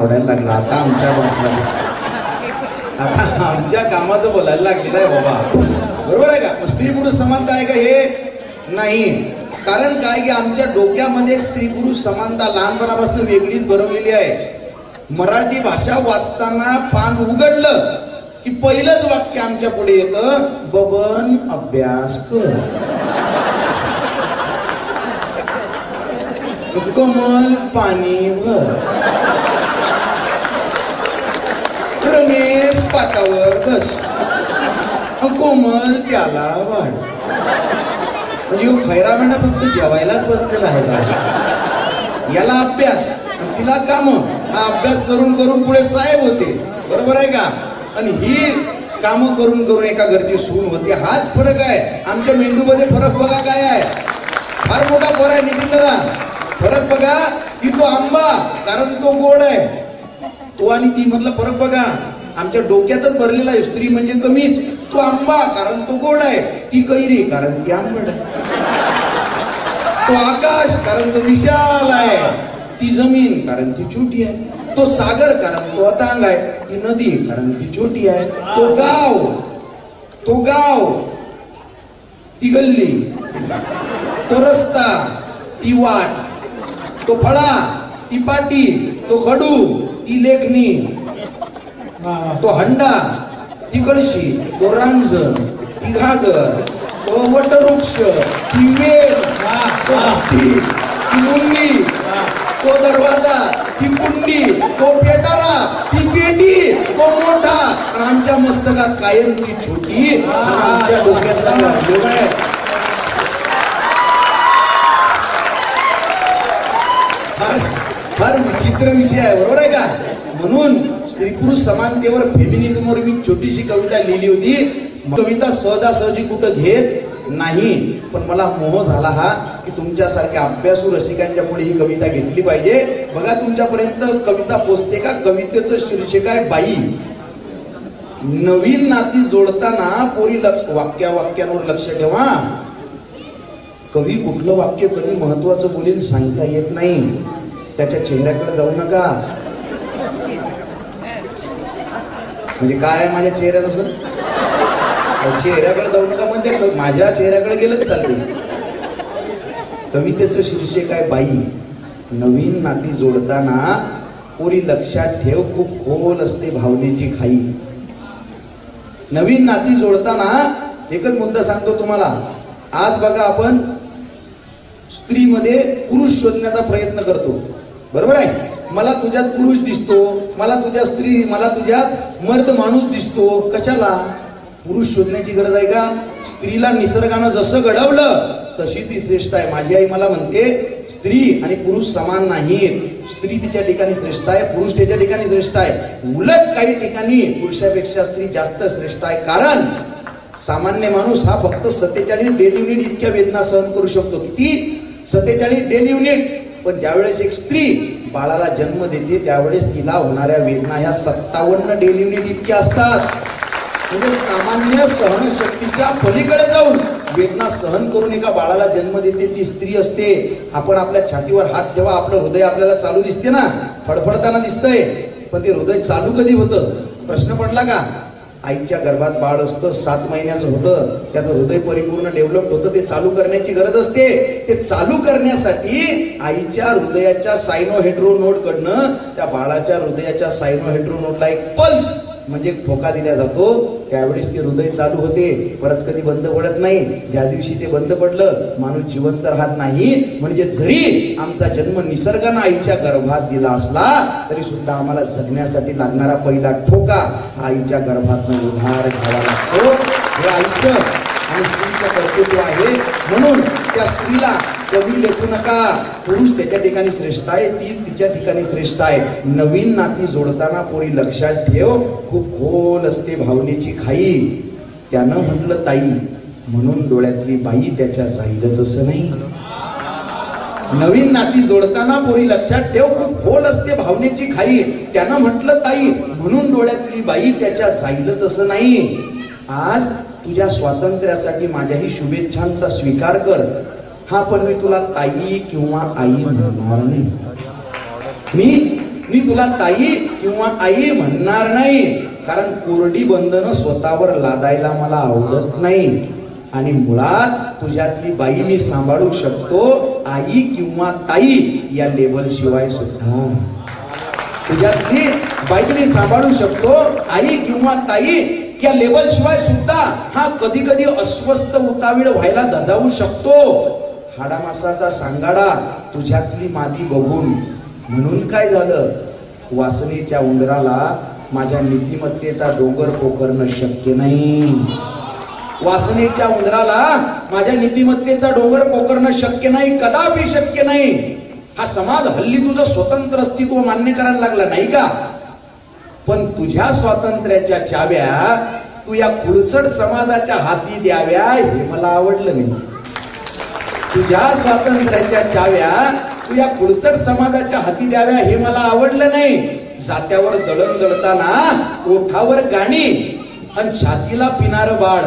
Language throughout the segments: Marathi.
बोलायला लागला आता आमच्या कामाचं बोलायला लागलेलं आहे बाबा, बरोबर आहे का? स्त्री पुरुष समानता आहे का? हे नाही. कारण काय की आमच्या डोक्यामध्ये स्त्री पुरुष समानता लहानपणापासून वेगळीच भरवलेली आहे. मराठी भाषा वाचताना पान उघडलं की पहिलंच वाक्य आमच्या पुढे येतं, बबन अभ्यास कर. कमल पाणी भर, रमेश पाटावर बस, कोमल त्याला वाढ. म्हणजे खैरा मेंढा फक्त जेवायलाच बसलेला आहे का? याला अभ्यास आणि तिला काम. हा अभ्यास करून करून पुढे साहेब होते, बरोबर आहे का? आणि ही कामं करून करून एका घरची सून होते. हाच फरक आहे. आमच्या मेंदूमध्ये फरक बघा काय आहे, फार मोठा फरक आहे नितीन दादा. फरक बघा की तो आंबा कारण तो गोड आहे, तो आणि ती मधला फरक बघा. आमच्या डोक्यातच भरलेला आहे. स्त्री म्हणजे कमीच. तो आंबा कारण तो गोड आहे, ती कैरी कारण ती आंबट आहे. तो आकाश कारण तो विशाल आहे, ती जमीन कारण ती छोटी आहे. तो सागर कारण तो अतांग आहे, ती नदी कारण ती छोटी आहे. तो गाव ती गल्ली, तो रस्ता ती वाट, तो फळा ती पाटी, तो खडू ती लेखणी, तो हंडा ती कळशी, तो रांजण ती घागर, तो वटवृक्ष ती वेल, तो हत्ती ती मुंडी, तो दरवाजा ती कुंडी, तो पेटारा ती पेटी, तो मोठा. आणि आमच्या मस्तकात कायम ती छोटी. आमच्या डोक्यातला प्रॉब्लेम आहे. फार विचित्र विषय आहे, बरोबर आहे का? म्हणून स्त्री पुरुष समानतेवर फेमिनिझमवर मी छोटीशी कविता लिहिली होती. कविता सहजासहजी कुठं घेत नाही, पण मला मोह झाला हा की तुमच्यासारख्या अभ्यासू रसिकांच्या पुढे ही कविता घेतली पाहिजे. बघा तुमच्यापर्यंत कविता पोचते का? कवितेचं शीर्षक आहे बाई. नवीन नाती जोडताना पोरी वाक्यांवर लक्ष ठेवा. कवी कुठलं वाक्य कधी महत्वाचं बोलेल सांगता येत नाही. त्याच्या चेहऱ्याकडे जाऊ नका. म्हणजे काय आहे माझ्या चेहऱ्यात? असं चेहऱ्याकडे जाऊ नका म्हणजे माझ्या चेहऱ्याकडे गेलंच चालते. कवितेचं शीर्षक आहे बाई. नवीन नाती जोडताना पोरी लक्षात ठेव, खूप खोल असते भावनेची खाई. नवीन नाती जोडताना एकच मुद्दा सांगतो तुम्हाला. आज बघा आपण स्त्रीमध्ये पुरुष शोधण्याचा प्रयत्न करतो, बरोबर आहे? मला तुझ्यात पुरुष दिसतो, मला तुझ्यात मर्द माणूस दिसतो. कशाला? पुरुष शोधण्याची गरज आहे का? स्त्रीला निसर्गानं जसं घडवलं तशी ती श्रेष्ठ आहे. माझी आई मला म्हणते स्त्री आणि पुरुष समान नाहीत. स्त्री तिच्या ठिकाणी श्रेष्ठ आहे, पुरुष त्याच्या ठिकाणी श्रेष्ठ आहे. उलट काही ठिकाणी पुरुषापेक्षा स्त्री जास्त श्रेष्ठ आहे. कारण सामान्य माणूस हा फक्त 47 डेली युनिट इतक्या वेदना सहन करू शकतो. किती? 47 डेली युनिट. पण ज्यावेळेस एक स्त्री बाळाला जन्म देते त्यावेळेस तिला होणाऱ्या वेदना ह्या 57 डेली युनिट इतक्या असतात. म्हणजे सामान्य सहनशक्तीच्या पलीकडे जाऊन वेदना सहन करून एका बाळाला जन्म देते ती स्त्री असते. आपण आपल्या छातीवर हात ठेवा, आपलं हृदय आपल्याला चालू दिसते ना, फडफडताना दिसतंय, पण ते हृदय चालू कधी होतं? प्रश्न पडला का? आईच्या गर्भात बाळ असतं, 7 महिन्याचं होतं, त्याचं हृदय परिपूर्ण डेव्हलप होतं, ते चालू करण्याची गरज असते. ते चालू करण्यासाठी आईच्या हृदयाच्या सायनो नोड कडनं त्या बाळाच्या हृदयाच्या सायनो नोडला एक पल्स म्हणजे ठोका दिला जातो. त्यावेळेस ते हृदय चालू होते, परत कधी बंद पडत नाही. ज्या दिवशी ते बंद पडलं माणूस जिवंत राहत नाही. म्हणजे जरी आमचा जन्म निसर्गानं आईच्या गर्भात दिला असला तरी सुद्धा आम्हाला जगण्यासाठी लागणारा पहिला ठोका हा आईच्या गर्भातून उधार घ्यावा लागतो. हे आईचं आणि स्त्रीचं कर्तव्य आहे. म्हणून त्या स्त्रीला कमी लेखू नका. पुरुष त्याच्या ठिकाणी श्रेष्ठ आहे, ती तिच्या ठिकाणी श्रेष्ठ आहे. नवीन नाती जोडताना पोरी लक्षात ठेव, खूप खोल असते भावनेची खाई. त्यानं म्हटलं ताई म्हणून डोळ्यातली बाई त्याच्या जाईलच असं नाही. नवीन नाती जोडताना पोरी लक्षात ठेव, खूप खोल असते भावनेची खाई. त्यानं म्हटलं ताई म्हणून डोळ्यातली बाई त्याच्या जाईलच असं नाही. आज तुझ्या स्वातंत्र्यासाठी माझ्याही शुभेच्छांचा स्वीकार कर. हा पण मी तुला ताई किंवा आई म्हणणार नाही. मी मी तुला ताई किंवा आई म्हणणार नाही, कारण कोरडी बंधनं स्वतःवर लादायला मला आवडत नाही. आणि मुळात तुझ्यातली बाई मी सांभाळू शकतो, आई किंवा ताई या लेबल शिवाय सुद्धा. तुझ्यातली बाई मी सांभाळू शकतो, आई किंवा ताई या लेबल शिवाय सुद्धा. हा कधी कधी अस्वस्थ उतावीळ व्हायला धजावू शकतो. हाडामासाचा सांगाडा तुझ्यातली मादी बघून. म्हणून काय झालं, वासनेच्या उंदराला माझ्या नीतिमत्तेचा डोंगर पोखरणं शक्य नाही. वासनेच्या उंदराला माझ्या नीतिमत्तेचा डोंगर पोखरणं शक्य नाही, कदापि शक्य नाही. हा समाज हल्ली तुझं स्वतंत्र अस्तित्व मान्य करायला लागला नाही का? पण तुझ्या स्वातंत्र्याच्या चाव्या तू या खुळचट समाजाच्या हाती द्याव्या हे मला आवडलं नाही. तुझ्या स्वातंत्र्याच्या चाव्या तू या खुळचट समाजाच्या हाती द्याव्या हे मला आवडलं नाही. जात्यावर दळण दळताना ओठावर गाणी आणि छातीला पिणारं बाळ.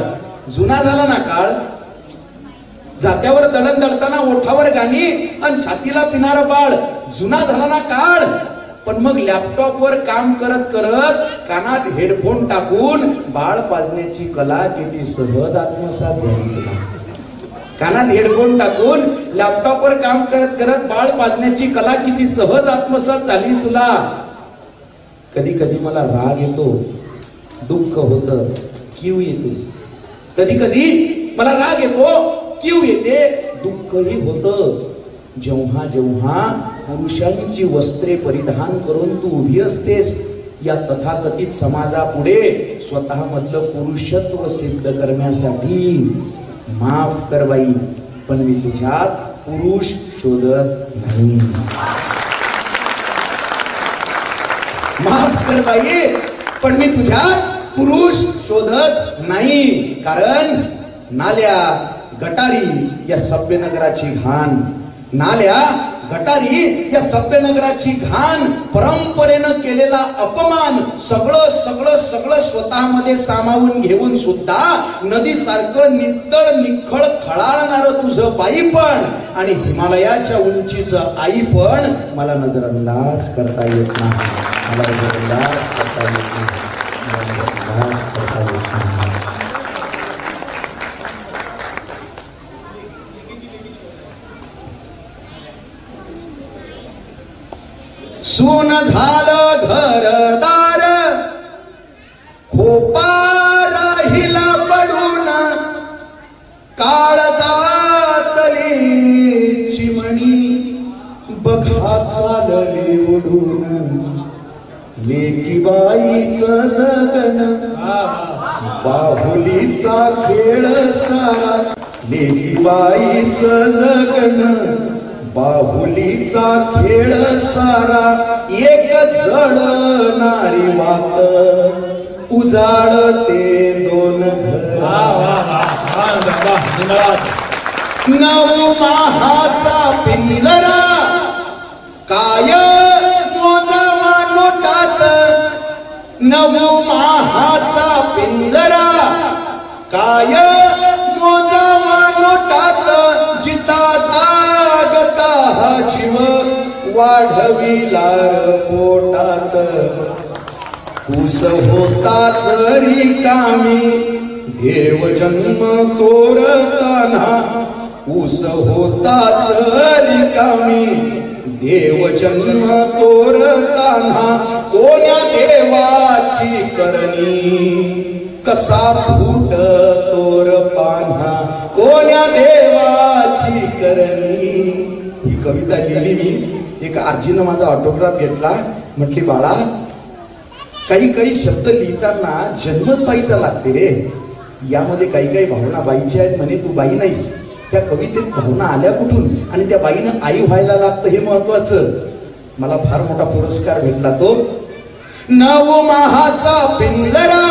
जुना झाला ना काळ. जात्यावर दळण दळताना ओठावर गाणी आणि छातीला पिणारं बाळ. जुना झाला ना काळ. पण मग लॅपटॉपवर काम करत करत कानात हेडफोन टाकून बाळ पाजण्याची कला किती सहज आत्मसात झाली तुला. कानात हेडफोन टाकून लॅपटॉपवर काम करत करत बाळ पाजण्याची कला किती सहज आत्मसात झाली तुला. कधी कधी मला राग येतो, दुःख होतं, कीव येते. कधी कधी मला राग येतो, कीव येते, दुःखही होतं. जेव्हा जेव्हा पुरुषांची वस्त्रे परिधान करून तू उभी असतेस या तथाकथित समाजापुढे स्वतः मधलं पुरुषत्व सिद्ध करण्यासाठी. माफ कर बाई, पण मी तुझ्यात पुरुष शोधत नाही. माफ कर बाई, पण मी तुझ्यात पुरुष शोधत नाही. कारण नाल्या गटारी या सभ्यनगराची घाण, नाल्या गटारी या सभ्यनगराची घाण, परंपरेनं केलेला अपमान, सगळं सगळं सगळं स्वतःमध्ये सामावून घेऊन सुद्धा नदीसारखं नित्तळ निखळ खळाळणारं तुझं बाईपण आणि हिमालयाच्या उंचीचं आईपण मला नजरअंदाज करता येत नाही. मला नजरअंदाज करता येत नाही. मला नजरअंदाज करता येत नाही. सून झालं घरदार, खोपा राहिला पडून, काळजातली चिमणी बघा चालली उडून. लेकी बाईचं जगण बाहुलीचा खेळ सारा. लेकी बाईचं जगण बाहुलीचा खेळ सारा. एक जळणारी वात उजाडते दोन घर. नऊ माहाचा पिंजरा काय मोजावा नोटात. नऊ माहाचा पिंजरा काय मोजावा नोटात. जिता जागता हा जीव वाढविला पोटात. ऊस होताच रिकामी देव जन्म तोरताना. ऊस होताच रिकामी देव जन्म तोरताना. कोण्या देवाची करणी कसा फूट तोर पान्हा. कोण्या देवाची करणी. ही कविता लिहिली मी. एका आजीनं माझा ऑटोग्राफ घेतला. म्हटली बाळा, काही काही शब्द लिहिताना जन्मच बाईचा लागते रे. यामध्ये काही काही भावना बाईच्या आहेत म्हणे. तू बाई नाहीस. त्या कवितेत भावना आल्या कुठून आणि त्या बाईनं आई व्हायला लागतं हे महत्वाचं. मला फार मोठा पुरस्कार भेटला तो. नऊ माहाचा पिंजरा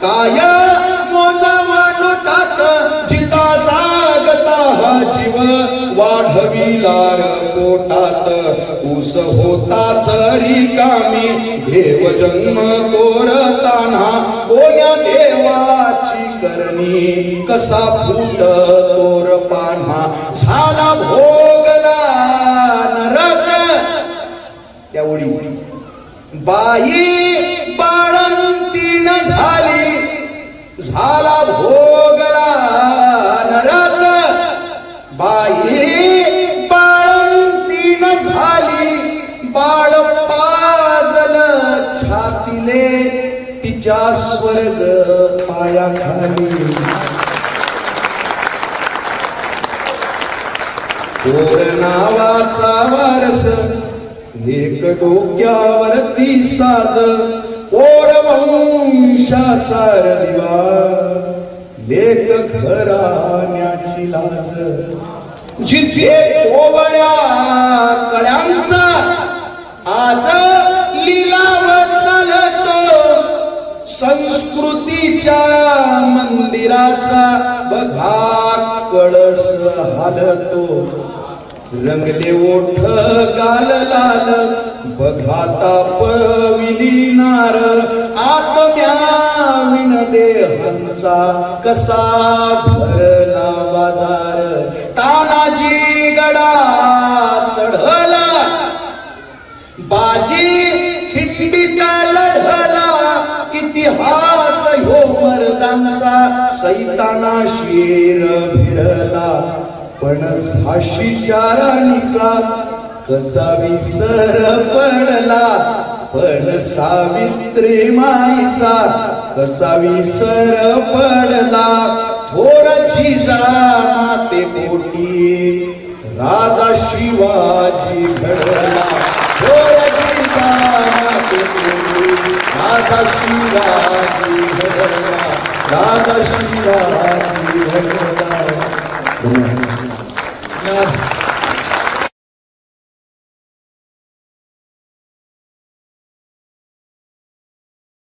काय मोजावा नोटात. जिता जागता हा जीव वाढविला पोटात. ऊस होताच रिकामी देव जन्म तोरताना. कोण्या देवाची करणी कसा फूट तोर पान्हा. झाला भोगला नरक. त्या ओळी बाई बाळंतीण झाली, झाला भोगला नरक. बाई बाळंतीण झाली, बाळ पाजल छातीले, तिच्या स्वर्ग पायाखाली. थोर नावाचा वारस, लेक डोक्यावरती साज, पोर वंशाचा दिवा, लेक घराण्याची लाज. जिथे कोवळ्या कड्यांचा आज लिलाव चालतो, संस्कृतीच्या मंदिराचा बघा कळस हालतो. रंगले ओठ गाल लाल, बघा तापविली नार, आत्म्या विण देहांचा कसा भरला बाजार. तानाजी गडा चढला, बाजी खिंडीत लढला, इतिहास ह्यो मर्दांचा, सैताना शेर भिडला. पण झाशीच्या राणीचा कसा विसर पडला, पण सावित्री माईचा कसा विसर पडला. थोर जिजा माते पोटी राजा शिवाजी घडला, थोर जिजा माते पोटी राजा शिवाजी घडला, राजा शिवाजी घडला.